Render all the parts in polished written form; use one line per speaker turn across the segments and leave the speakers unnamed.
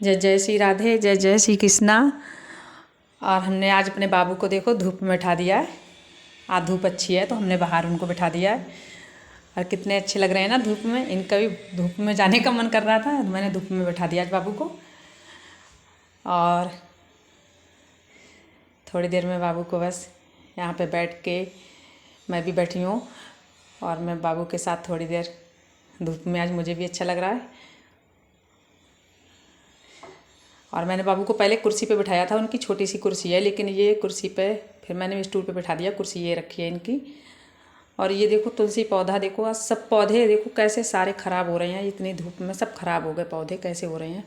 जय जय श्री राधे, जय जय श्री कृष्णा। और हमने आज अपने बाबू को देखो धूप में बैठा दिया है। आज धूप अच्छी है तो हमने बाहर उनको बैठा दिया है। और कितने अच्छे लग रहे हैं ना धूप में। इनका भी धूप में जाने का मन कर रहा था, मैंने धूप में बैठा दिया आज बाबू को। और थोड़ी देर में बाबू को बस यहाँ पे बैठ के मैं भी बैठी हूँ और मैं बाबू के साथ थोड़ी देर धूप में, आज मुझे भी अच्छा लग रहा है। और मैंने बाबू को पहले कुर्सी पे बिठाया था, उनकी छोटी सी कुर्सी है, लेकिन ये कुर्सी पे फिर मैंने स्टूल पे बिठा दिया। कुर्सी ये रखी है इनकी। और ये देखो तुलसी पौधा, देखो आज सब पौधे देखो कैसे सारे ख़राब हो रहे हैं। इतनी धूप में सब खराब हो गए पौधे, कैसे हो रहे हैं।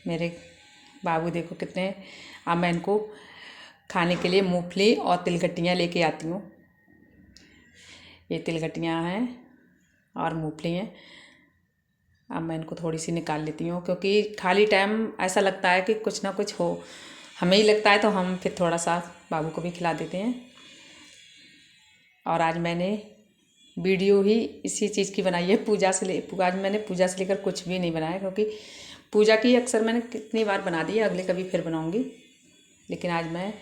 मेरे बाबू देखो कितने। अब मैं इनको खाने के लिए मूंगफली और तिलगट्टियाँ लेके आती हूँ। ये तिलगट्टियाँ हैं और मूंगफली हैं। अब मैं इनको थोड़ी सी निकाल लेती हूँ, क्योंकि खाली टाइम ऐसा लगता है कि कुछ ना कुछ हो, हमें ही लगता है, तो हम फिर थोड़ा सा बाबू को भी खिला देते हैं। और आज मैंने वीडियो ही इसी चीज़ की बनाई है, आज मैंने पूजा से लेकर कुछ भी नहीं बनाया, क्योंकि पूजा की अक्सर मैंने कितनी बार बना दी है, अगले कभी फिर बनाऊँगी। लेकिन आज मैं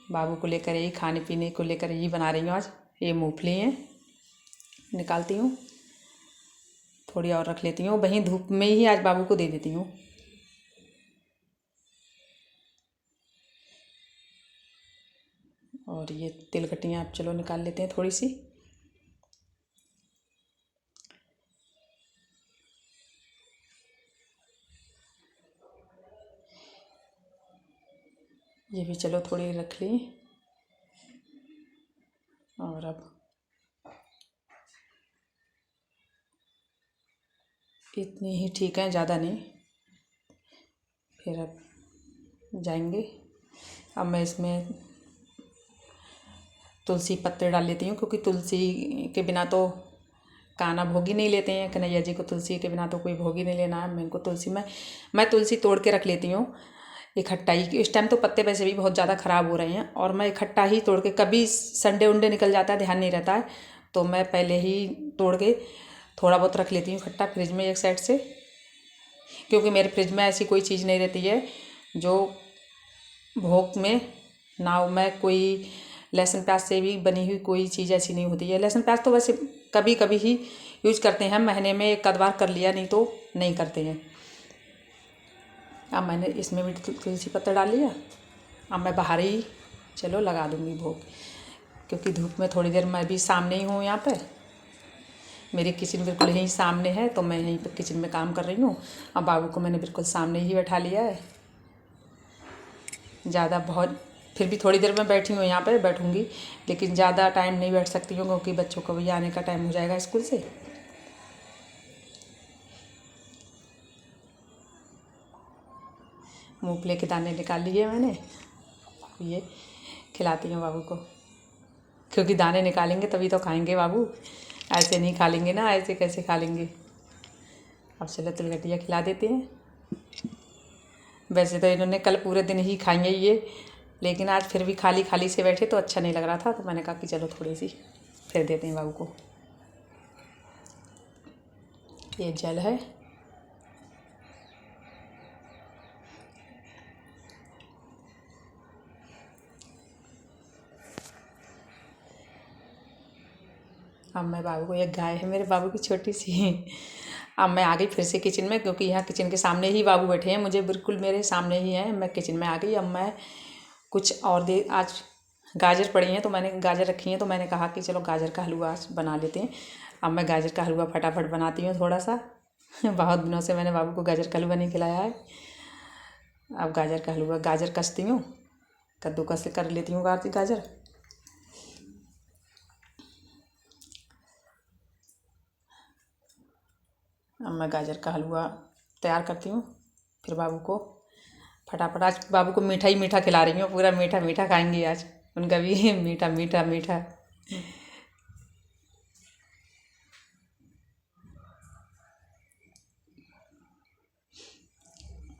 बाबू को लेकर यही खाने पीने को लेकर यही बना रही हूँ। आज ये मूंगफली हैं, निकालती हूँ, थोड़ी और रख लेती हूँ, वहीं धूप में ही आज बाबू को दे देती हूँ। और ये तिलगट्टियाँ आप चलो निकाल लेते हैं थोड़ी सी। ये भी चलो थोड़ी रख ली। और अब इतनी ही ठीक है, ज़्यादा नहीं। फिर अब जाएंगे। अब मैं इसमें तुलसी पत्ते डाल लेती हूँ, क्योंकि तुलसी के बिना तो कान्हा भोग ही नहीं लेते हैं। कन्हैया जी को तुलसी के बिना तो कोई भोग ही नहीं लेना है। मैं इनको तुलसी में मैं तुलसी तोड़ के रख लेती हूँ इकट्ठा ही। इस टाइम तो पत्ते वैसे भी बहुत ज़्यादा ख़राब हो रहे हैं, और मैं इकट्ठा ही तोड़ के, कभी संडे उंडे निकल जाता है, ध्यान नहीं रहता है, तो मैं पहले ही तोड़ के थोड़ा बहुत रख लेती हूँ इकट्ठा फ्रिज में एक साइड से। क्योंकि मेरे फ्रिज में ऐसी कोई चीज़ नहीं रहती है जो भोग में ना हो। मैं कोई लहसुन प्याज से भी बनी हुई कोई चीज़ ऐसी नहीं होती है। लहसुन प्याज तो वैसे कभी कभी ही यूज करते हैं, महीने में एक आध बार कर लिया, नहीं तो नहीं करते हैं। अब मैंने इसमें भी तुलसी पत्ता डाल लिया। अब मैं बाहर ही चलो लगा दूँगी भोग, क्योंकि धूप में थोड़ी देर मैं भी सामने ही हूँ। यहाँ पर मेरी किचन बिल्कुल यहीं सामने है, तो मैं यहीं पर किचन में काम कर रही हूँ। अब बाबू को मैंने बिल्कुल सामने ही बैठा लिया है। ज़्यादा बहुत फिर भी थोड़ी देर में बैठी हूँ, यहाँ पे बैठूँगी, लेकिन ज़्यादा टाइम नहीं बैठ सकती हूँ, क्योंकि बच्चों को भी आने का टाइम हो जाएगा स्कूल से। मूंगफली के दाने निकाल लिए मैंने, ये खिलाती हूँ बाबू को, क्योंकि दाने निकालेंगे तभी तो खाएंगे बाबू। ऐसे नहीं खा लेंगे ना, ऐसे कैसे खा लेंगे। अब चलो तिलगट्टियाँ खिला देते हैं। वैसे तो इन्होंने कल पूरे दिन ही खाई है ये, लेकिन आज फिर भी खाली खाली से बैठे तो अच्छा नहीं लग रहा था, तो मैंने कहा कि चलो थोड़ी सी फिर देते हैं बाबू को। ये जल है। अब मैं बाबू को, एक गाय है मेरे बाबू की छोटी सी। अब मैं आ गई फिर से किचन में, क्योंकि यहाँ किचन के सामने ही बाबू बैठे हैं, मुझे बिल्कुल मेरे सामने ही हैं। मैं किचन में आ गई। अब मैं कुछ और दे, आज गाजर पड़ी हैं, तो मैंने गाजर रखी हैं, तो मैंने कहा कि चलो गाजर का हलवा आज बना लेते हैं। अब मैं गाजर का हलवा फटाफट बनाती हूँ थोड़ा सा। बहुत दिनों से मैंने बाबू को गाजर का हलवा नहीं खिलाया है। अब गाजर का हलवा, गाजर कसती हूँ, कद्दूकस कर लेती हूँ गाजर। अब मैं गाजर का हलवा तैयार करती हूँ, फिर बाबू को फटाफट, आज बाबू को मीठा ही मीठा खिला रही हूँ, पूरा मीठा मीठा खाएंगे आज, उनका भी मीठा मीठा मीठा।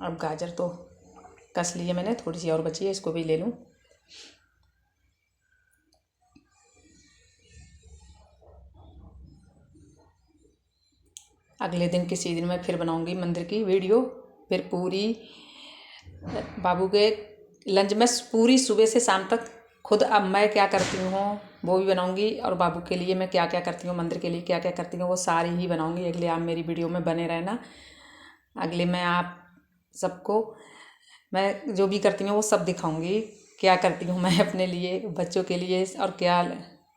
अब गाजर तो कस लिए मैंने, थोड़ी सी और बची है, इसको भी ले लूँ। अगले दिन किसी दिन मैं फिर बनाऊंगी मंदिर की वीडियो। फिर पूरी बाबू के लंच में पूरी सुबह से शाम तक खुद अब मैं क्या करती हूँ वो भी बनाऊंगी, और बाबू के लिए मैं क्या क्या करती हूँ, मंदिर के लिए क्या क्या करती हूँ, वो सारी ही बनाऊंगी। अगले आप मेरी वीडियो में बने रहना। अगले मैं आप सबको मैं जो भी करती हूँ वो सब दिखाऊंगी, क्या करती हूँ मैं अपने लिए, बच्चों के लिए, और क्या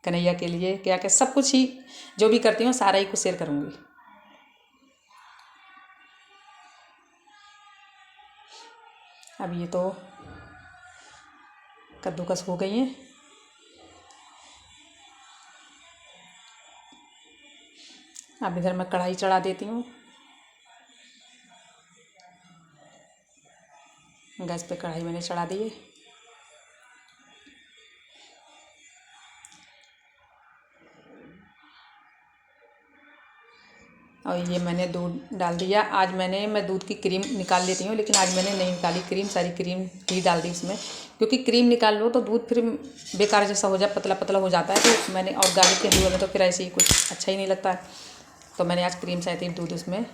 कन्हैया के लिए क्या क्या सब कुछ ही जो भी करती हूँ सारा ही कुछ शेयर करूँगी। अब ये तो कद्दूकस हो गई हैं। अब इधर मैं कढ़ाई चढ़ा देती हूँ। गैस पे कढ़ाई मैंने चढ़ा दी है। और ये मैंने दूध डाल दिया। आज मैं दूध की क्रीम निकाल लेती हूँ, लेकिन आज मैंने नहीं निकाली क्रीम, सारी क्रीम ही डाल दी इसमें, क्योंकि क्रीम निकाल लो तो दूध फिर बेकार जैसा हो जाए, पतला पतला हो जाता है। तो मैंने, और गाजर के हलवे में तो फिर ऐसे ही कुछ अच्छा ही नहीं लगता है, तो मैंने आज क्रीम सहित ही दूध उसमें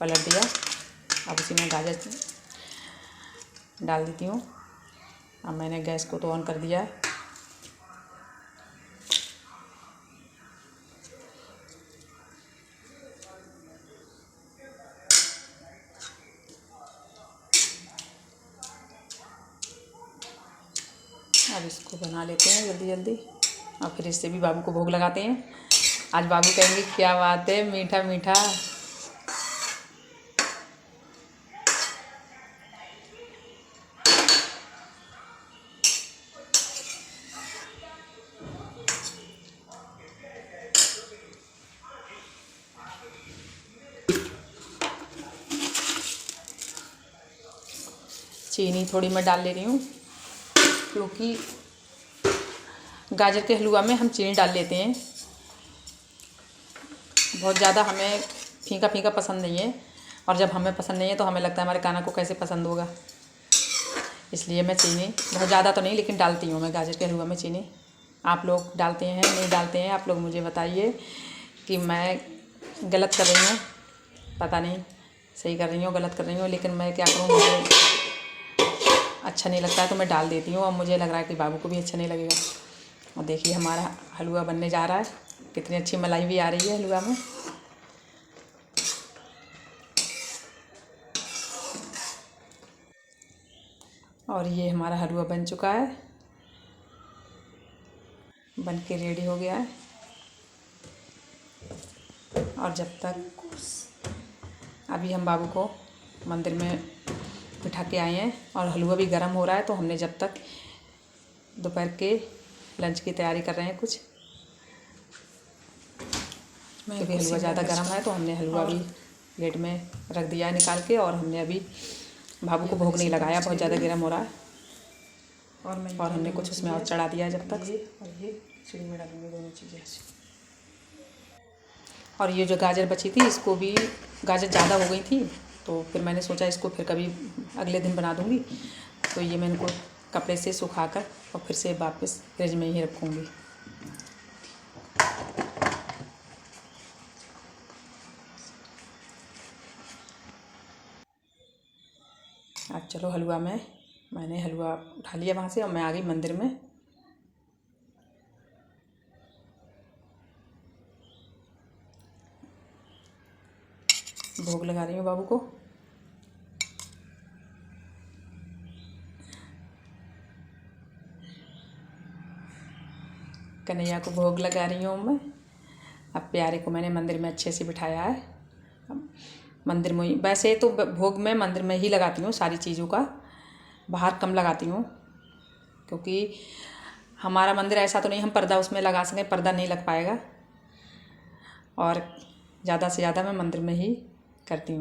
पलट दिया। अब उसी में गाजर डाल देती हूँ। अब मैंने गैस को तो ऑन कर दिया है। अब इसको बना लेते हैं जल्दी जल्दी, और फिर इससे भी बाबू को भोग लगाते हैं। आज बाबू कहेंगे क्या बात है, मीठा मीठा। चीनी थोड़ी मैं डाल ले रही हूँ, क्योंकि गाजर के हलवा में हम चीनी डाल लेते हैं। बहुत ज़्यादा हमें फीका फीका पसंद नहीं है, और जब हमें पसंद नहीं है तो हमें लगता है हमारे कान्हा को कैसे पसंद होगा, इसलिए मैं चीनी बहुत ज़्यादा तो नहीं लेकिन डालती हूँ मैं गाजर के हलवा में चीनी। आप लोग डालते हैं नहीं डालते हैं, आप लोग मुझे बताइए कि मैं गलत कर रही हूँ, पता नहीं सही कर रही हूँ गलत कर रही हूँ, लेकिन मैं क्या करूँ, मुझे अच्छा नहीं लगता है तो मैं डाल देती हूँ। और मुझे लग रहा है कि बाबू को भी अच्छा नहीं लगेगा। और देखिए हमारा हलवा बनने जा रहा है, कितनी अच्छी मलाई भी आ रही है हलवा में। और ये हमारा हलवा बन चुका है, बन के रेडी हो गया है। और जब तक अभी हम बाबू को मंदिर में बिठा के आए हैं, और हलवा भी गर्म हो रहा है, तो हमने जब तक दोपहर के लंच की तैयारी कर रहे हैं कुछ, क्योंकि हलवा ज़्यादा गर्म है तो हमने हलवा भी प्लेट में रख दिया है निकाल के। और हमने अभी बाबू को भोग नहीं लगाया, बहुत ज़्यादा गर्म हो रहा है, और हमने कुछ उसमें और चढ़ा दिया है जब तक। और ये खिचड़ी में डालूंगी दोनों चीज़ें। और ये जो गाजर बची थी, इसको भी गाजर ज़्यादा हो गई थी, तो फिर मैंने सोचा इसको फिर कभी अगले दिन बना दूँगी। तो ये मैं इनको कपड़े से सुखाकर और फिर से वापस फ्रिज में ही रखूँगी। अब चलो हलवा में, मैंने हलवा उठा लिया वहाँ से, और मैं आ गई मंदिर में। भोग लगा रही हूँ बाबू को। कन्हैया को भोग लगा रही हूँ मैं। अब प्यारे को मैंने मंदिर में अच्छे से बिठाया है। अब मंदिर में वैसे तो भोग में मंदिर में ही लगाती हूँ सारी चीज़ों का, बाहर कम लगाती हूँ, क्योंकि हमारा मंदिर ऐसा तो नहीं हम पर्दा उसमें लगा सकें, पर्दा नहीं लग पाएगा। और ज़्यादा से ज़्यादा मैं मंदिर में ही करती हूँ।